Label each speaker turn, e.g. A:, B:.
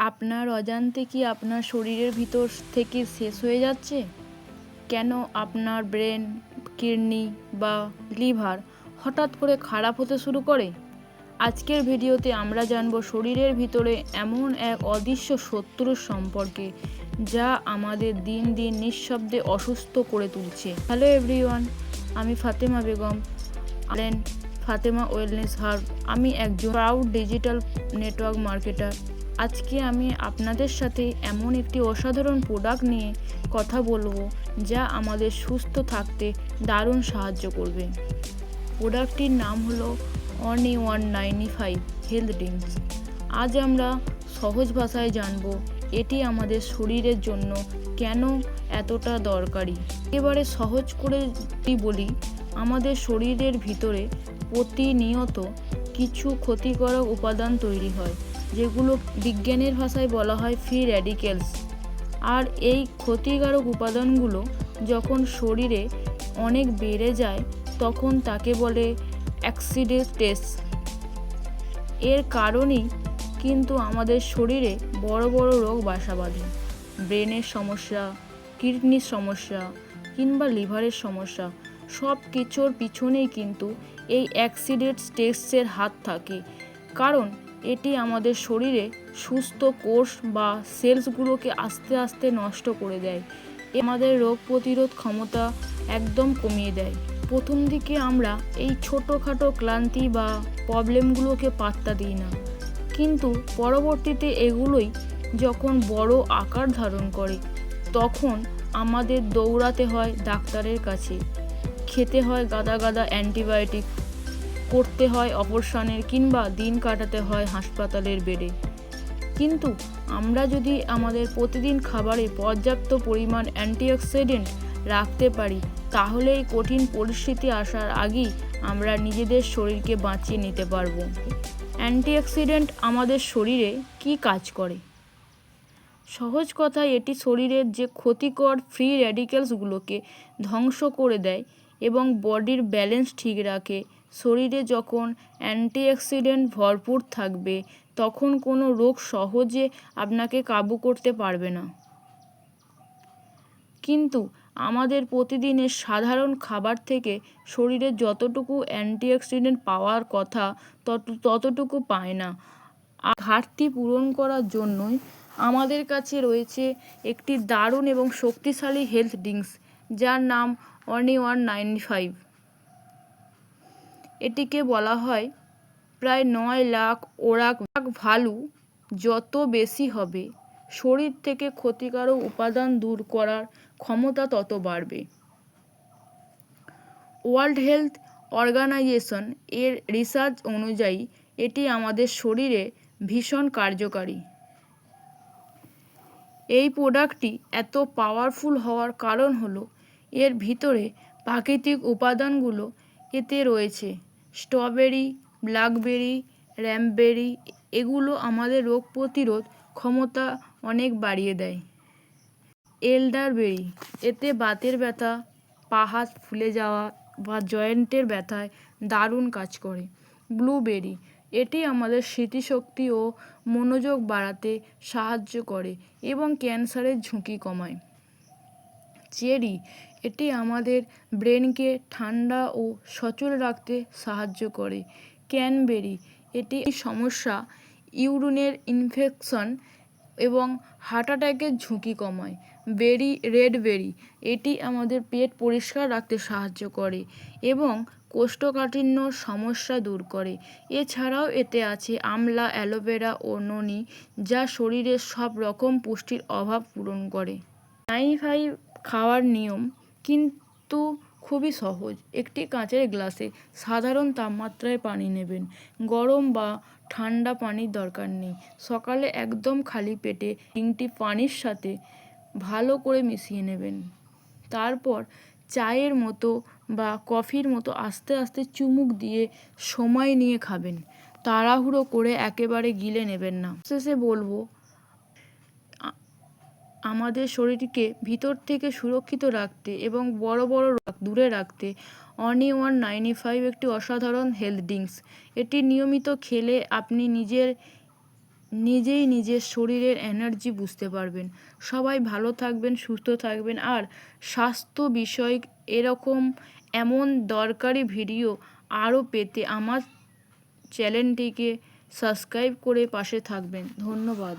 A: আপনার অজান্তে কি আপনার শরীরের ভিতর থেকে শেষ হয়ে যাচ্ছে? কেন আপনার ব্রেন, কিডনি বা লিভার হঠাৎ করে খারাপ হতে শুরু করে? আজকের ভিডিওতে আমরা জানব শরীরের ভিতরে এমন এক অদৃশ্য শত্রুর সম্পর্কে যা আমাদের দিন দিন নিঃশব্দে অসুস্থ করে তুলছে। হ্যালো এভরিওয়ান, আমি ফাতেমা বেগম, ফাতেমা ওয়েলনেস হার্ব। আমি একজন প্রাউড ডিজিটাল নেটওয়ার্ক মার্কেটার। আজকে আমি আপনাদের সাথে এমন একটি অসাধারণ প্রোডাক্ট নিয়ে কথা বলবো যা আমাদের সুস্থ থাকতে দারুণ সাহায্য করবে। প্রোডাক্টটির নাম হলো ONE-195 হেলথ ড্রিঙ্কস। আজ আমরা সহজ ভাষায় জানব এটি আমাদের শরীরের জন্য কেন এতটা দরকারি। একেবারে সহজ করে বলি, আমাদের শরীরের ভিতরে প্রতিনিয়ত কিছু ক্ষতিকারক উপাদান তৈরি হয়, যেগুলো বিজ্ঞানের ভাষায় বলা হয় ফ্রি র্যাডিক্যালস। আর এই ক্ষতিকারক উপাদানগুলো যখন শরীরে অনেক বেড়ে যায় তখন তাকে বলে অক্সিডেটিভ। এর কারণেই কিন্তু আমাদের শরীরে বড় বড় রোগ বাসা বাঁধে। ব্রেনের সমস্যা, কিডনির সমস্যা কিংবা লিভারের সমস্যা, সব কিছুর পিছনেই কিন্তু এই অক্সিডেটিভ হাত থাকে। কারণ এটি আমাদের শরীরে সুস্থ কোষ বা সেলসগুলোকে আস্তে আস্তে নষ্ট করে দেয়। আমাদের রোগ প্রতিরোধ ক্ষমতা একদম কমিয়ে দেয়। প্রথম দিকে আমরা এই ছোটোখাটো ক্লান্তি বা প্রবলেমগুলোকে পাত্তা দিই না, কিন্তু পরবর্তীতে এগুলোই যখন বড় আকার ধারণ করে তখন আমাদের দৌড়াতে হয় ডাক্তারের কাছে, খেতে হয় গাদা গাদা অ্যান্টিবায়োটিক, করতে হয় অপারেশনের কিংবা দিন কাটাতে হয় হাসপাতালের বেডে। কিন্তু আমরা যদি আমাদের প্রতিদিন খাবারে পর্যাপ্ত পরিমাণ অ্যান্টিঅক্সিডেন্ট রাখতে পারি তাহলে এই কঠিন পরিস্থিতি আসার আগেই আমরা নিজেদের শরীরকে বাঁচিয়ে নিতে পারবো। অ্যান্টিঅক্সিডেন্ট আমাদের শরীরে কি কাজ করে? সহজ কথায় এটি শরীরের যে ক্ষতিকর ফ্রি র্যাডিক্যালসগুলোকে ধ্বংস করে দেয় এবং বডির ব্যালেন্স ঠিক রাখে। শরীরে যখন অ্যান্টিঅক্সিডেন্ট ভরপুর থাকবে তখন কোনো রোগ সহজে আপনাকে কাবু করতে পারবে না। কিন্তু আমাদের প্রতিদিনের সাধারণ খাবার থেকে শরীরে যতটুকু অ্যান্টিঅক্সিডেন্ট পাওয়ার কথা ততটুকু পায় না। আর ঘাটতি পূরণ করার জন্যই আমাদের কাছে রয়েছে একটি দারুণ এবং শক্তিশালী হেলথ ড্রিঙ্কস যার নাম ONE-195। এটিকে বলা হয় প্রায় 9 লাখ ওরাক ভ্যালু যত বেশি হবে শরীর থেকে ক্ষতিকারক উপাদান দূর করার ক্ষমতা তত বাড়বে। ওয়ার্ল্ড হেলথ অর্গানাইজেশন এর রিসার্চ অনুযায়ী এটি আমাদের শরীরে ভীষণ কার্যকারী। এই প্রোডাক্টটি এত পাওয়ারফুল হওয়ার কারণ হলো এর ভিতরে প্রাকৃতিক উপাদানগুলো এতে রয়েছে। স্ট্রবেরি, ব্ল্যাকবেরি, র্যাম্পবেরি এগুলো আমাদের রোগ প্রতিরোধ ক্ষমতা অনেক বাড়িয়ে দেয়। এলডারবেরি, এতে বাতের ব্যথা, পা হাত ফুলে যাওয়া বা জয়েন্টের ব্যথায় দারুণ কাজ করে। ব্লুবেরি, এটি আমাদের স্মৃতিশক্তি ও মনোযোগ বাড়াতে সাহায্য করে এবং ক্যান্সারের ঝুঁকি কমায়। চেরি, এটি আমাদের ব্রেনকে ঠান্ডা ও সচল রাখতে সাহায্য করে। ক্র্যানবেরি, এটি সমস্যা, ইউরিনের ইনফেকশন এবং হার্ট অ্যাটাকের ঝুঁকি কমায়। রেডবেরি, এটি আমাদের পেট পরিষ্কার রাখতে সাহায্য করে এবং কোষ্ঠকাঠিন্য সমস্যা দূর করে। এছাড়াও এতে আছে আমলা, অ্যালোভেরা ও ননি, যা শরীরের সব রকম পুষ্টির অভাব পূরণ করে। 95 খাওয়ার নিয়ম কিন্তু খুবই সহজ। একটি কাঁচের গ্লাসে সাধারণ তাপমাত্রায় পানি নেবেন। গরম বা ঠান্ডা পানির দরকার নেই। সকালে একদম খালি পেটে ড্রিঙ্কটি পানির সাথে ভালো করে মিশিয়ে নেবেন। তারপর চায়ের মতো বা কফির মতো আস্তে আস্তে চুমুক দিয়ে সময় নিয়ে খাবেন। তাড়াহুড়ো করে একেবারে গিলে নেবেন না। শেষে বলবো, আমাদের শরীরকে ভিতর থেকে সুরক্ষিত রাখতে এবং বড় বড় রোগ দূরে রাখতে ONE-195 একটি অসাধারণ হেলথ ড্রিঙ্কস। এটি নিয়মিত খেলে আপনি নিজের নিজেই নিজের শরীরের এনার্জি বুঝতে পারবেন। সবাই ভালো থাকবেন, সুস্থ থাকবেন, আর স্বাস্থ্য বিষয়ক এমন দরকারি ভিডিও আরও পেতে আমার চ্যানেলটিকে সাবস্ক্রাইব করে পাশে থাকবেন। ধন্যবাদ।